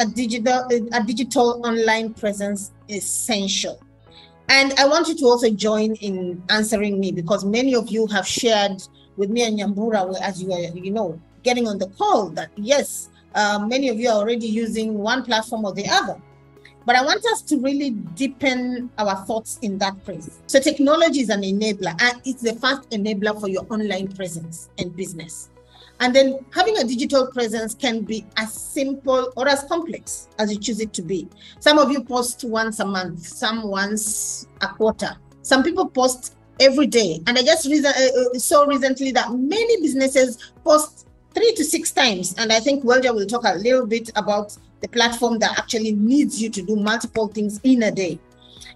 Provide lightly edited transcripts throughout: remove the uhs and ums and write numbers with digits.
a digital online presence essential? And I want you to also join in answering me, because many of you have shared with me and Nyambura as you are, getting on the call that yes, many of you are already using one platform or the other. But I want us to really deepen our thoughts in that place. So technology is an enabler, and it's the first enabler for your online presence and business. And then having a digital presence can be as simple or as complex as you choose it to be. Some of you post once a month, some once a quarter. Some people post every day. And I just saw recently that many businesses post 3 to 6 times. And I think Welja will talk a little bit about the platform that actually needs you to do multiple things in a day.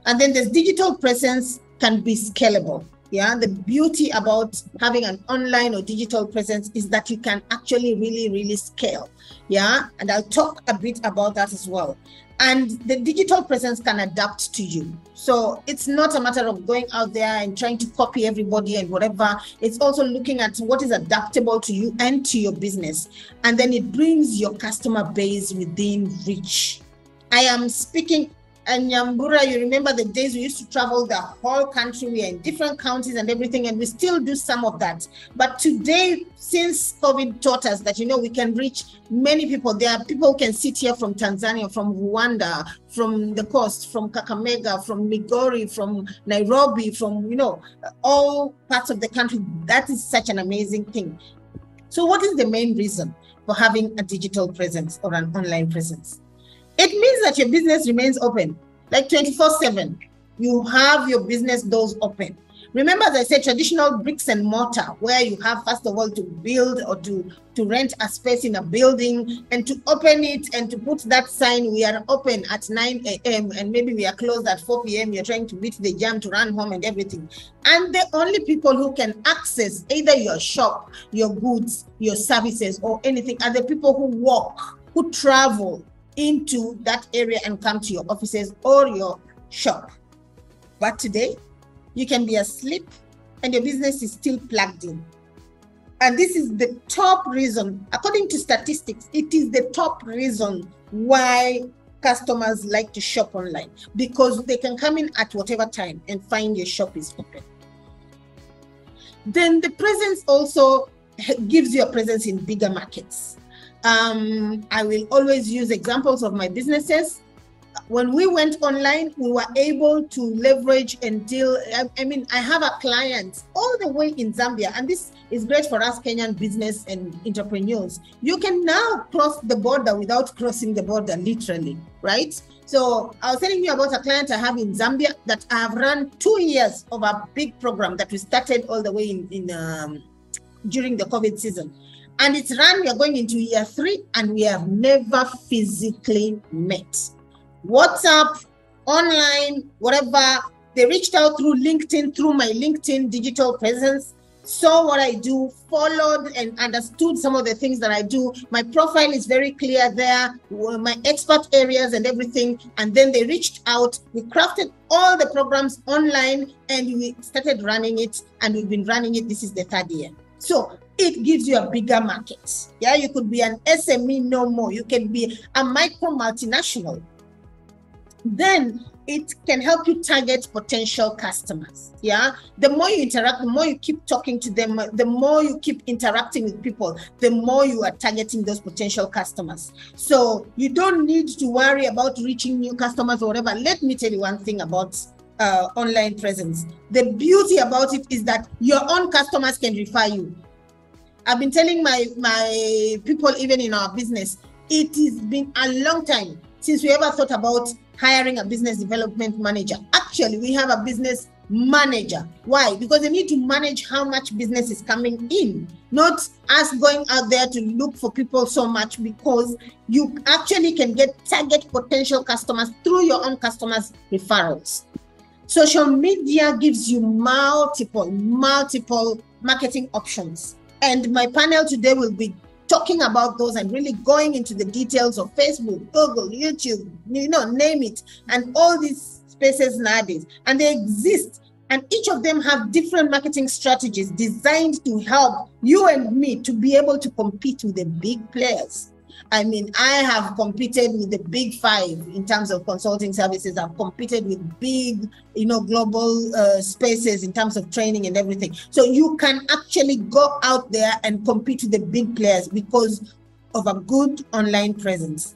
And then this digital presence can be scalable. Yeah, the beauty about having an online or digital presence is that you can actually really scale. Yeah, and I'll talk a bit about that as well. And the digital presence can adapt to you. So it's not a matter of going out there and trying to copy everybody and whatever. It's also looking at what is adaptable to you and to your business. And then it brings your customer base within reach. I am speaking. And Nyambura, you remember the days we used to travel the whole country, we are in different counties and everything, and we still do some of that. But today, since COVID taught us that, we can reach many people. There are people who can sit here from Tanzania, from Rwanda, from the coast, from Kakamega, from Migori, from Nairobi, from, all parts of the country. That is such an amazing thing. So what is the main reason for having a digital presence or an online presence? It means that your business remains open, like 24/7. You have your business doors open. Remember, as I said, traditional bricks and mortar, where you have, first of all, to build or to rent a space in a building and to open it and to put that sign, we are open at 9 a.m. and maybe we are closed at 4 p.m. You're trying to beat the jam to run home and everything. And the only people who can access either your shop, your goods, your services, or anything are the people who walk, who travel into that area and come to your offices or your shop. But today, you can be asleep and your business is still plugged in. And this is the top reason, according to statistics, it is the top reason why customers like to shop online, because they can come in at whatever time and find your shop is open. Then the presence also gives you a presence in bigger markets. I will always use examples of my businesses. When we went online, we were able to leverage and deal. I have a client all the way in Zambia, and this is great for us Kenyan business and entrepreneurs. You can now cross the border without crossing the border, literally, right? So I was telling you about a client I have in Zambia that I have run 2 years of a big program that we started all the way during the COVID season. And it's run, we are going into year 3, and we have never physically met. WhatsApp, online, whatever. They reached out through LinkedIn, through my LinkedIn digital presence, saw what I do, followed and understood some of the things that I do. My profile is very clear there, my expert areas and everything. And then they reached out, we crafted all the programs online, and we started running it, and we've been running it. This is the 3rd year. So it gives you a bigger market. Yeah, you could be an SME, no more. You can be a micro multinational. Then it can help you target potential customers. Yeah, the more you interact, the more you keep talking to them, the more you keep interacting with people, the more you are targeting those potential customers. So you don't need to worry about reaching new customers or whatever. Let me tell you one thing about online presence. The beauty about it is that your own customers can refer you. I've been telling my people, even in our business, it has been a long time since we ever thought about hiring a business development manager. Actually, we have a business manager. Why? Because they need to manage how much business is coming in, not us going out there to look for people so much, because you actually can target potential customers through your own customers' referrals. Social media gives you multiple marketing options. And my panel today will be talking about those and really going into the details of Facebook, Google, YouTube, name it, and all these spaces nowadays. And they exist. And each of them have different marketing strategies designed to help you and me to be able to compete with the big players. I mean, I have competed with the big five in terms of consulting services. I've competed with big, global spaces in terms of training and everything. So you can actually go out there and compete with the big players because of a good online presence.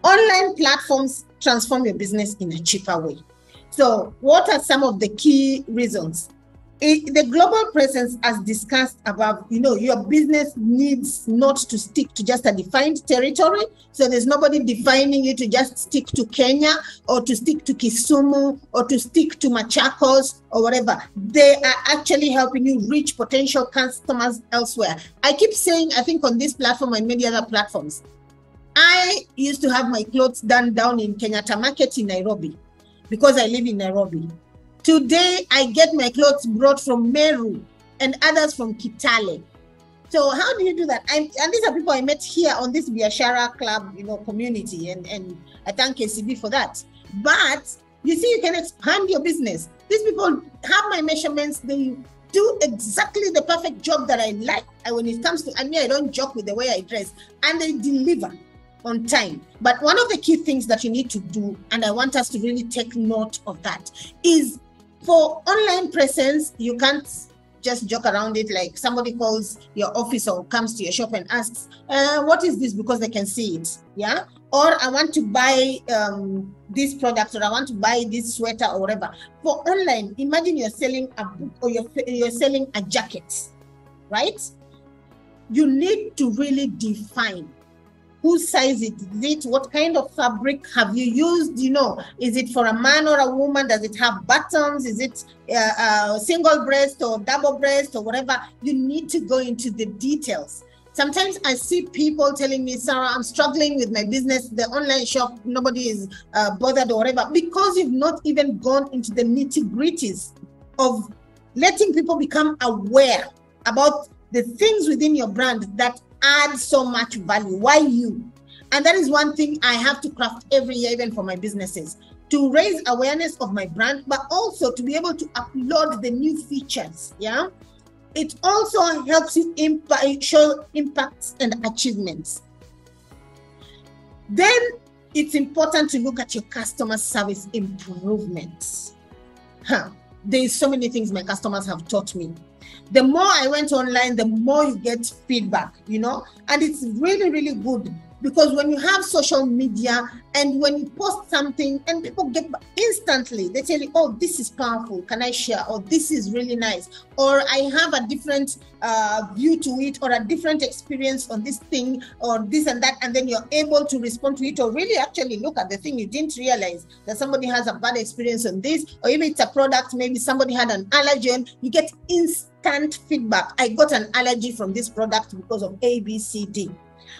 Online platforms transform your business in a cheaper way. So what are some of the key reasons? The global presence, as discussed above, your business needs not to stick to just a defined territory. So there's nobody defining you to just stick to Kenya or to stick to Kisumu or to stick to Machakos or whatever. They are actually helping you reach potential customers elsewhere. I keep saying, I think on this platform and many other platforms, I used to have my clothes done down in Kenyatta Market in Nairobi because I live in Nairobi. Today, I get my clothes brought from Meru and others from Kitale. So how do you do that? And these are people I met here on this Biashara club, community, and I thank KCB for that. But you see, you can expand your business. These people have my measurements. They do exactly the perfect job that I like. And when it comes to, I don't joke with the way I dress, and they deliver on time. But one of the key things that you need to do, and I want us to really take note of that, is for online presence, you can't just joke around it like somebody calls your office or comes to your shop and asks, what is this? Because they can see it, yeah? Or I want to buy this product, or I want to buy this sweater or whatever. For online, imagine you're selling a book or you're selling a jacket, right? You need to really define whose size it is, what kind of fabric have you used, is it for a man or a woman? Does it have buttons? Is it single breast or double breast or whatever? You need to go into the details. Sometimes I see people telling me, Sarah, I'm struggling with my business, the online shop, nobody is bothered or whatever, because you've not even gone into the nitty-gritties of letting people become aware about the things within your brand that add so much value. Why you? And that is one thing I have to craft every year, even for my businesses, to raise awareness of my brand, but also to be able to upload the new features. Yeah, it also helps you show impacts and achievements. Then it's important to look at your customer service improvements. There's so many things my customers have taught me. The more I went online, the more you get feedback, and it's really, really good, because when you have social media and when you post something and people get back instantly, they tell you, oh, this is powerful, can I share? Or this is really nice. Or I have a different view to it, or a different experience on this thing, or this and that. And then you're able to respond to it, or really actually look at the thing. You didn't realize that somebody has a bad experience on this, or if it's a product, maybe somebody had an allergen, you get instant feedback. I got an allergy from this product because of A, B, C, D.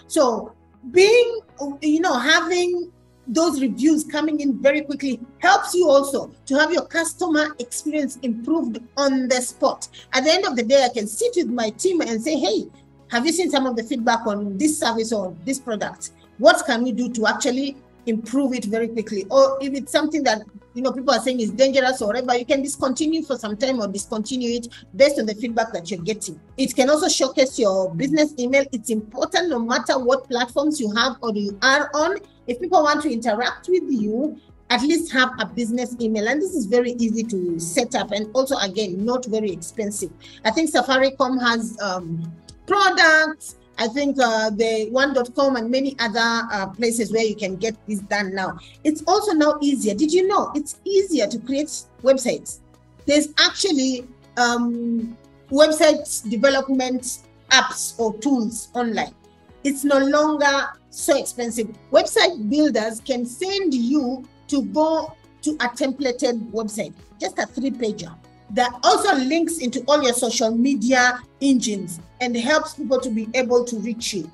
So having those reviews coming in very quickly helps you also to have your customer experience improved on the spot. At the end of the day, I can sit with my team and say, hey, have you seen some of the feedback on this service or this product? What can we do to actually improve it very quickly? Or if it's something that people are saying is dangerous or whatever, you can discontinue for some time or discontinue it based on the feedback that you're getting. It can also showcase your business email. It's important no matter what platforms you have or you are on. If people want to interact with you, at least have a business email. And this is very easy to set up, and also, again, not very expensive. I think Safaricom has products. I think the one.com and many other places where you can get this done now. It's also now easier. Did you know it's easier to create websites? There's actually website development apps or tools online. It's no longer so expensive. Website builders can send you to go to a templated website, just a 3-pager. That also links into all your social media engines and helps people to be able to reach you.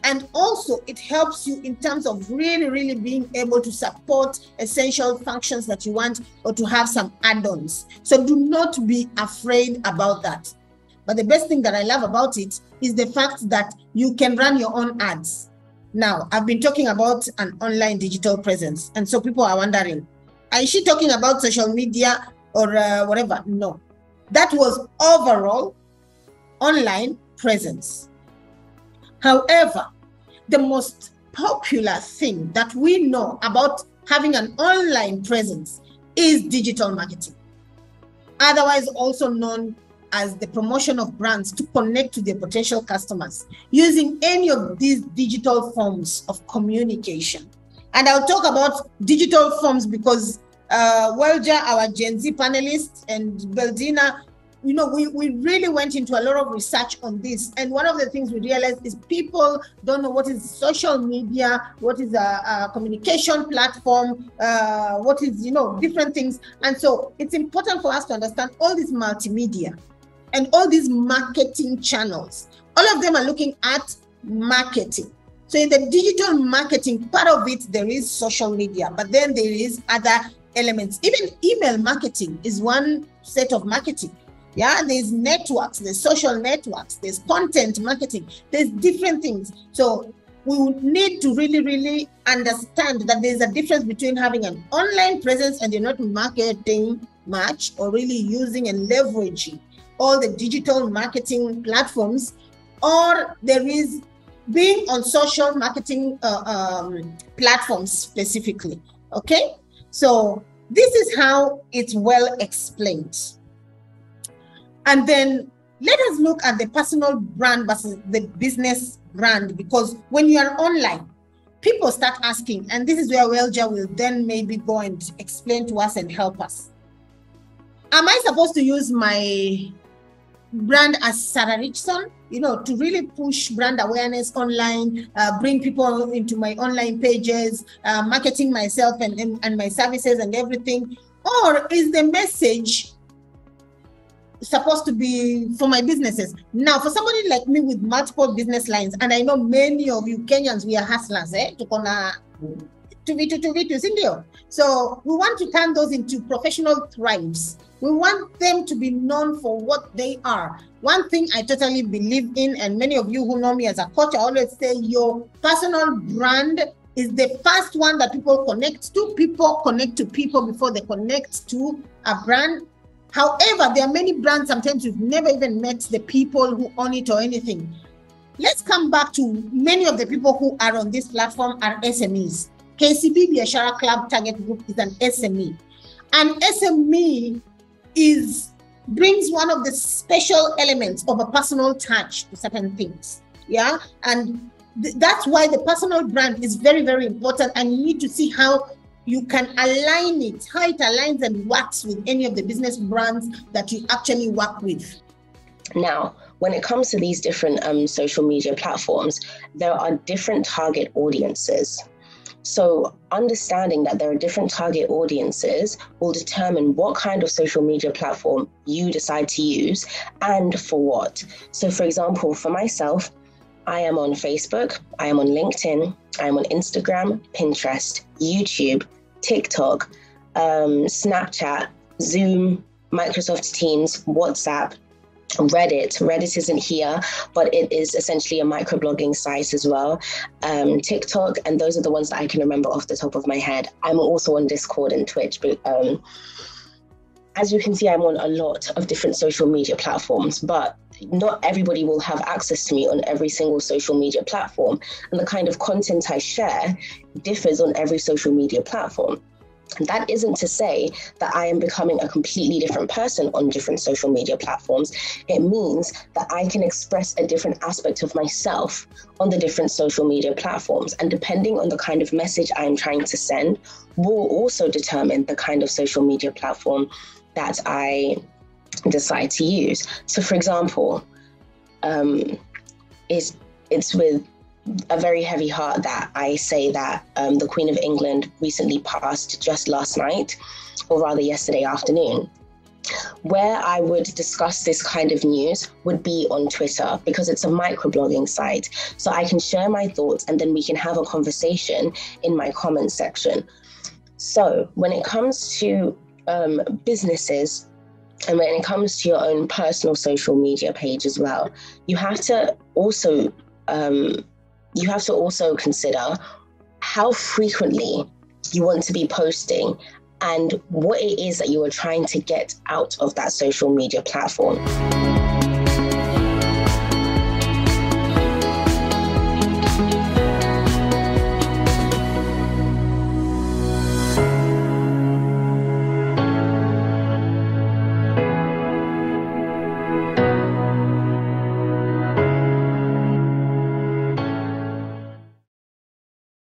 And also it helps you in terms of really, really being able to support essential functions that you want, or to have some add-ons. So do not be afraid about that. But the best thing that I love about it is the fact that you can run your own ads. Now, I've been talking about an online digital presence. And so people are wondering, is she talking about social media or whatever? No, that was overall online presence. However, the most popular thing that we know about having an online presence is digital marketing, otherwise also known as the promotion of brands to connect to their potential customers using any of these digital forms of communication. And I'll talk about digital forms because Welja, our Gen Z panelist, and Beldina, you know, we really went into a lot of research on this. And one of the things we realized is people don't know what is social media, what is a communication platform, what is, you know, different things. And so it's important for us to understand all this multimedia and all these marketing channels. All of them are looking at marketing. So in the digital marketing part of it, there is social media, but then there is other elements. Even email marketing is one set of marketing. Yeah, there's networks, there's social networks, there's content marketing, there's different things. So we would need to really understand that there's a difference between having an online presence and you're not marketing much or really using and leveraging all the digital marketing platforms, or there is being on social marketing platforms specifically. Okay, so this is how it's well explained. And then let us look at the personal brand versus the business brand, because when you are online, people start asking, and this is where Welja will then maybe go and explain to us and help us. Am I supposed to use my brand as Sarah Richson, you know, to really push brand awareness online, bring people into my online pages, marketing myself and my services and everything? Or is the message supposed to be for my businesses? Now, for somebody like me with multiple business lines, and I know many of you Kenyans, we are hustlers, so we want to turn those into professional thrives. We want them to be known for what they are. One thing I totally believe in, and many of you who know me as a coach, I always say your personal brand is the first one that people connect to. People connect to people before they connect to a brand. However, there are many brands, sometimes you've never even met the people who own it or anything. Let's come back to many of the people who are on this platform are SMEs. KCB Biashara Club Target Group is an SME. And SME brings one of the special elements of a personal touch to certain things. Yeah, and that's why the personal brand is very important, and you need to see how you can align it, how it aligns and works with any of the business brands that you actually work with. Now, when it comes to these different social media platforms, there are different target audiences. So understanding that there are different target audiences will determine what kind of social media platform you decide to use and for what. So for example, for myself, I am on Facebook, I am on LinkedIn, I am on Instagram, Pinterest, YouTube, TikTok, Snapchat, Zoom, Microsoft Teams, WhatsApp, Reddit. Reddit isn't here, but it is essentially a microblogging site as well. TikTok, and those are the ones that I can remember off the top of my head. I'm also on Discord and Twitch, but as you can see, I'm on a lot of different social media platforms, but not everybody will have access to me on every single social media platform. And the kind of content I share differs on every social media platform. That isn't to say that I am becoming a completely different person on different social media platforms. It means that I can express a different aspect of myself on the different social media platforms. And depending on the kind of message I'm trying to send will also determine the kind of social media platform that I decide to use. So for example, it's with a very heavy heart that I say that the Queen of England recently passed just last night, or rather yesterday afternoon. Where I would discuss this kind of news would be on Twitter, because it's a microblogging site. So I can share my thoughts and then we can have a conversation in my comment section. So when it comes to businesses, and when it comes to your own personal social media page as well, you have to also consider how frequently you want to be posting and what it is that you are trying to get out of that social media platform.